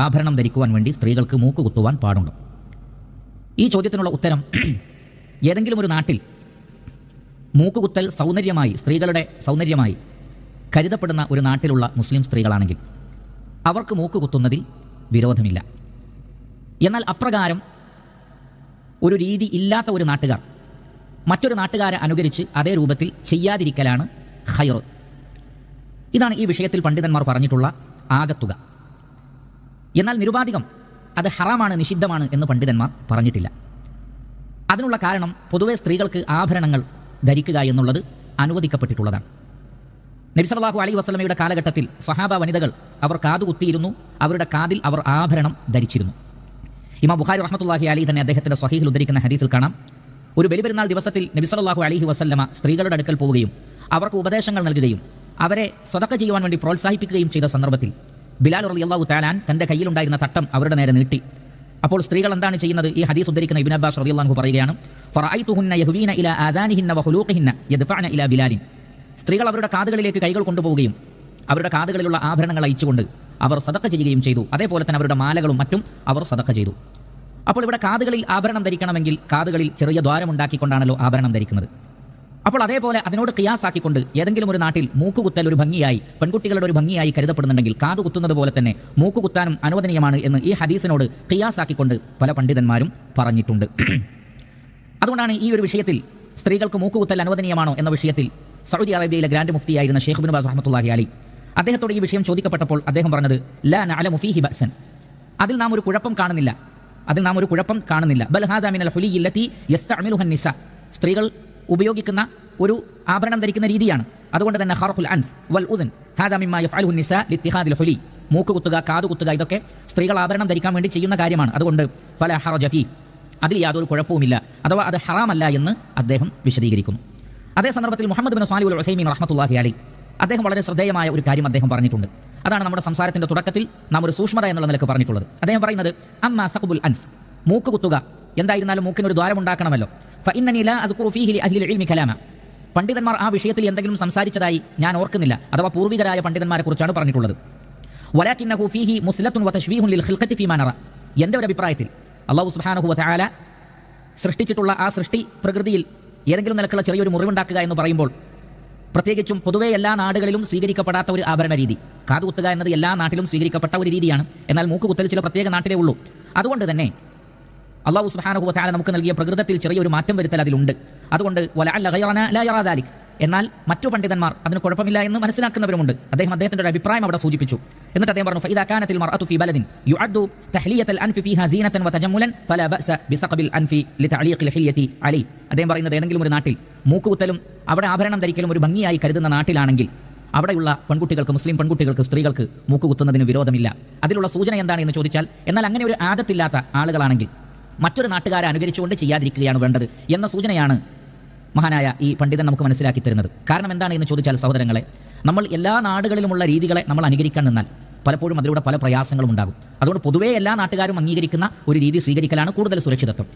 ആഭരണം ധരിക്കുവാൻ വേണ്ടി സ്ത്രീകൾക്ക് മൂക്ക് കുത്തുവാൻ പാടുണ്ടോ? ഈ ചോദ്യത്തിനുള്ള ഉത്തരം, ഏതെങ്കിലും ഒരു നാട്ടിൽ മൂക്കുകുത്തൽ സൗന്ദര്യമായി, സ്ത്രീകളുടെ സൗന്ദര്യമായി കരുതപ്പെടുന്ന ഒരു നാട്ടിലുള്ള മുസ്ലിം സ്ത്രീകളാണെങ്കിൽ അവർക്ക് മൂക്ക് കുത്തുന്നതിൽ വിരോധമില്ല. എന്നാൽ അപ്രകാരം ഒരു രീതി ഇല്ലാത്ത ഒരു നാട്ടുകാർ മറ്റൊരു നാട്ടുകാരെ അനുകരിച്ച് അതേ രൂപത്തിൽ ചെയ്യാതിരിക്കലാണ് ഖൈർ. ഇതാണ് ഈ വിഷയത്തിൽ പണ്ഡിതന്മാർ പറഞ്ഞിട്ടുള്ള ആകത്തുക. എന്നാൽ നിരുപാധികം അത് ഹറാമാണ്, നിഷിദ്ധമാണ് എന്ന് പണ്ഡിതന്മാർ പറഞ്ഞിട്ടില്ല. അതിനുള്ള കാരണം പൊതുവെ സ്ത്രീകൾക്ക് ആഭരണങ്ങൾ ധരിക്കുക എന്നുള്ളത് അനുവദിക്കപ്പെട്ടിട്ടുള്ളതാണ്. നബി സല്ലല്ലാഹു അലൈഹി വസല്ലമയുടെ കാലഘട്ടത്തിൽ സഹാബ വനിതകൾ അവർ കാതുകുത്തിയിരുന്നു, അവരുടെ കാതിൽ അവർ ആഭരണം ധരിച്ചിരുന്നു. ഇമാം ബുഖാരി റഹ്മത്തുള്ളാഹി അലൈഹി തന്നെ അദ്ദേഹത്തിൻ്റെ സ്വഹീഹിൽ ഉദ്ധരിക്കുന്ന ഹദീസിൽ കാണാം, ഒരു ബലിപെരുന്നാൾ ദിവസത്തിൽ നബി സല്ലല്ലാഹു അലൈഹി വസല്ലമ സ്ത്രീകളുടെ അടുക്കൽ പോവുകയും അവർക്ക് ഉപദേശങ്ങൾ നൽകുകയും അവരെ സദഖ ചെയ്യുവാൻ വേണ്ടി പ്രോത്സാഹിപ്പിക്കുകയും ചെയ്ത സന്ദർഭത്തിൽ ബിലാൽ റളിയല്ലാഹു തആല തൻ്റെ കയ്യിലുണ്ടായിരുന്ന തട്ടം അവരുടെ നേരെ നീട്ടി. അപ്പോൾ സ്ത്രീകൾ എന്താണ് ചെയ്യുന്നത്? ഈ ഹദീസ് ഉദ്ധരിക്കുന്ന ഇബ്നു അബ്ബാസ് റളിയല്ലാഹു അൻഹു പറയുകയാണ്, ഫറഅയ്തുഹുന്ന യഹ്വീന ഇലാ ആദാനിഹിന്ന വഖുലൂഖിഹിന്ന യദ്ഫഅന ഇലാ ബിലാലിൻ. സ്ത്രീകൾ അവരുടെ കാതുകളിലേക്ക് കൈകൾ കൊണ്ടുപോവുകയും അവരുടെ കാതുകളിലുള്ള ആഭരണങ്ങൾ അയച്ചുകൊണ്ട് അവർ സദഖ ചെയ്യുകയും ചെയ്തു. അതേപോലെ തന്നെ അവരുടെ മാലകളും മറ്റും അവർ സദഖ ചെയ്തു. അപ്പോൾ ഇവിടെ കാതുകളിൽ ആഭരണം ധരിക്കണമെങ്കിൽ കാതുകളിൽ ചെറിയ ദ്വാരമുണ്ടാക്കിക്കൊണ്ടാണല്ലോ ആഭരണം ധരിക്കുന്നത്. അപ്പോൾ അതേപോലെ അതിനോട് ഖിയാസാക്കിക്കൊണ്ട് ഏതെങ്കിലും ഒരു നാട്ടിൽ മൂക്കുകുത്തൽ ഒരു ഭംഗിയായി, പെൺകുട്ടികളുടെ ഒരു ഭംഗിയായി കരുതപ്പെടുന്നുണ്ടെങ്കിൽ കാതുകുത്തുന്നത് പോലെ തന്നെ മൂക്കുകുത്താനും അനുവദനീയമാണ് എന്ന് ഈ ഹദീസിനോട് ഖിയാസാക്കിക്കൊണ്ട് പല പണ്ഡിതന്മാരും പറഞ്ഞിട്ടുണ്ട്. അതുകൊണ്ടാണ് ഈ ഒരു വിഷയത്തിൽ സ്ത്രീകൾക്ക് മൂക്കുകുത്തൽ അനുവദനീയമാണോ എന്ന വിഷയത്തിൽ സൗദി അറേബ്യയിലെ ഗ്രാൻഡ് മുഫ്തിയായിരുന്ന ഷെയ്ഖ് ഇബ്നു ബാസ് റഹ്മത്തുള്ളാഹി അലൈഹി അദ്ദേഹത്തോട് ഈ വിഷയം ചോദിക്കപ്പെട്ടപ്പോൾ അദ്ദേഹം പറഞ്ഞത്, ലാ നഅലമു ഫീഹി ബഅസൻ, അതിൽ നാം ഒരു കുഴപ്പം കാണുന്നില്ല. ബൽ ഹാദാ മിനൽ ഹുലിയ്യി അല്ലതി യസ്തഅമിലുഹൻ നിസാ, സ്ത്രീകൾ ഉപയോഗിക്കുന്ന ഒരു ആഭരണം ധരിക്കുന്ന രീതിയാണ്. അതുകൊണ്ട് തന്നെ ഖർഖുൽ അൻഫ് വൽ ഉദ്ൻ ഹാദാ മിമ്മാ യഫ്അലുഹു നിസാ ലിത്തിഖാദിൽ ഹുലി, മൂക്ക് കുത്തുക, കാതു കുത്തുക, ഇതൊക്കെ സ്ത്രീകൾ ആഭരണം ധരിക്കാൻ വേണ്ടി ചെയ്യുന്ന കാര്യമാണ്. അതുകൊണ്ട് ഫലാ ഹറജ ഫീ, അതിൽ യാതൊരു കുഴപ്പവുമില്ല, അഥവാ അത് ഹറാമല്ല എന്ന് അദ്ദേഹം വിശദീകരിക്കുന്നു. അതേ സന്ദർഭത്തിൽ മുഹമ്മദ് ബിൻ സാലിഹ് അൽ ഉസൈമീൻ റഹ്മത്തുള്ളാഹി അലൈഹി അദ്ദേഹം വളരെ ശ്രദ്ധേയമായ ഒരു കാര്യം അദ്ദേഹം പറഞ്ഞിട്ടുണ്ട്. അതാണ് നമ്മുടെ സംസാരത്തിൻ്റെ തുടക്കത്തിൽ നാം ഒരു സൂക്ഷ്മത എന്നുള്ള നിലക്ക് പറഞ്ഞിട്ടുള്ളത്. അദ്ദേഹം പറയുന്നത്, അമ്മാ സഖ്ബുൽ അൻഫ്, മൂക്ക് കുത്തുക, എന്തായിരുന്നാലും മൂക്കിനൊരു ദ്വാരമുണ്ടാക്കണമല്ലോ. ഫഇന്നനി ലാ അദ്കുറു ഫീഹി ലിഅഹ്ലിൽ ഇൽമി കലാമ, പണ്ഡിതന്മാർ ആ വിഷയത്തിൽ എന്തെങ്കിലും സംസാരിച്ചതായി ഞാൻ ഓർക്കുന്നില്ല, അഥവാ പൂർവികരായ പണ്ഡിതന്മാരെ കുറിച്ചാണ് പറഞ്ഞിട്ടുള്ളത്. വലാകിന്നഹു ഫീഹി മുസ്ലത്തുൻ വതശ്വീഹുൻ ലിൽ ഖിൽഖത്തി ഫീമാ നറ, എൻ്റെ ഒരു അഭിപ്രായത്തിൽ അല്ലാഹു സുബ്ഹാനഹു വതആല സൃഷ്ടിച്ചിട്ടുള്ള ആ സൃഷ്ടി പ്രകൃതിയിൽ ഏതെങ്കിലും നിലക്കുള്ള ചെറിയൊരു മുറിവുണ്ടാക്കുക എന്ന് പറയുമ്പോൾ, പ്രത്യേകിച്ചും പൊതുവേ എല്ലാ നാടുകളിലും സ്വീകരിക്കപ്പെടാത്ത ഒരു ആഭരണ രീതി, കാതുകുത്തുക എന്നത് എല്ലാ നാട്ടിലും സ്വീകരിക്കപ്പെട്ട ഒരു രീതിയാണ്. എന്നാൽ മൂക്കുകുത്തൽ ചില പ്രത്യേക നാട്ടിലേ ഉള്ളൂ. അതുകൊണ്ട് തന്നെ അല്ലാഹു സുബ്ഹാനഹു വതആല നമുക്ക് നൽകിയ പ്രകൃതത്തിൽ ചെറിയൊരു മാറ്റം വരുത്തൽ അതിലുണ്ട്. അതുകൊണ്ട് വലഅല്ല ഗൈറനാ ലാ യറാ ദാലിക്, എന്നാൽ മറ്റു പണ്ഡിതന്മാർ അതിന് കുഴപ്പമില്ല എന്ന് മനസ്സിലാക്കുന്നവരുമുണ്ട്. അദ്ദേഹത്തിൻ്റെ ഒരു അഭിപ്രായം അവിടെ സൂചിപ്പിച്ചു. എന്നിട്ട് അദ്ദേഹം പറഞ്ഞു, ഫഇദാ കാനത്തിൽ മർഅതു ഫീ ബലദിൻ യുഅദ്ദു തഹ്ലിയത്തൽ അൻഫി ഫീഹാ സീനതൻ വതജമ്മുലൻ ഫലാ ബഅസ ബിസഖബിൽ അൻഫി ലിതഅലീഖിൽ ഹില്യതി അലൈഹി. അദ്ദേഹം പറയുന്നത്, ഏതെങ്കിലും ഒരു നാട്ടിൽ മൂക്കുകുത്തലും അവിടെ ആഭരണം ധരിക്കലും ഒരു ഭംഗിയായി കരുതുന്ന നാട്ടിലാണെങ്കിൽ അവിടെയുള്ള പെൺകുട്ടികൾക്ക്, മുസ്ലിം പെൺകുട്ടികൾക്ക്, സ്ത്രീകൾക്ക് മൂക്കുകുത്തുന്നതിന് വിരോധമില്ല. അതിലുള്ള സൂചന എന്താണ് എന്ന് ചോദിച്ചാൽ, എന്നാൽ അങ്ങനെ ഒരു ആദത്തില്ലാത്ത ആളുകളാണെങ്കിൽ മറ്റൊരു നാട്ടുകാരെ അനുകരിച്ചുകൊണ്ട് ചെയ്യാതിരിക്കുകയാണ് വേണ്ടത് എന്ന സൂചനയാണ് മഹാനായ ഈ പണ്ഡിതൻ നമുക്ക് മനസ്സിലാക്കി തരുന്നത്. കാരണം എന്താണ് എന്ന് ചോദിച്ചാൽ, സഹോദരങ്ങളെ, നമ്മൾ എല്ലാ നാടുകളിലുമുള്ള രീതികളെ നമ്മൾ അനുകരിക്കാൻ നിന്നാൽ പലപ്പോഴും അതിലൂടെ പല പ്രയാസങ്ങളും ഉണ്ടാകും. അതുകൊണ്ട് പൊതുവേ എല്ലാ നാട്ടുകാരും അംഗീകരിക്കുന്ന ഒരു രീതി സ്വീകരിക്കലാണ് കൂടുതൽ സുരക്ഷിതത്വം.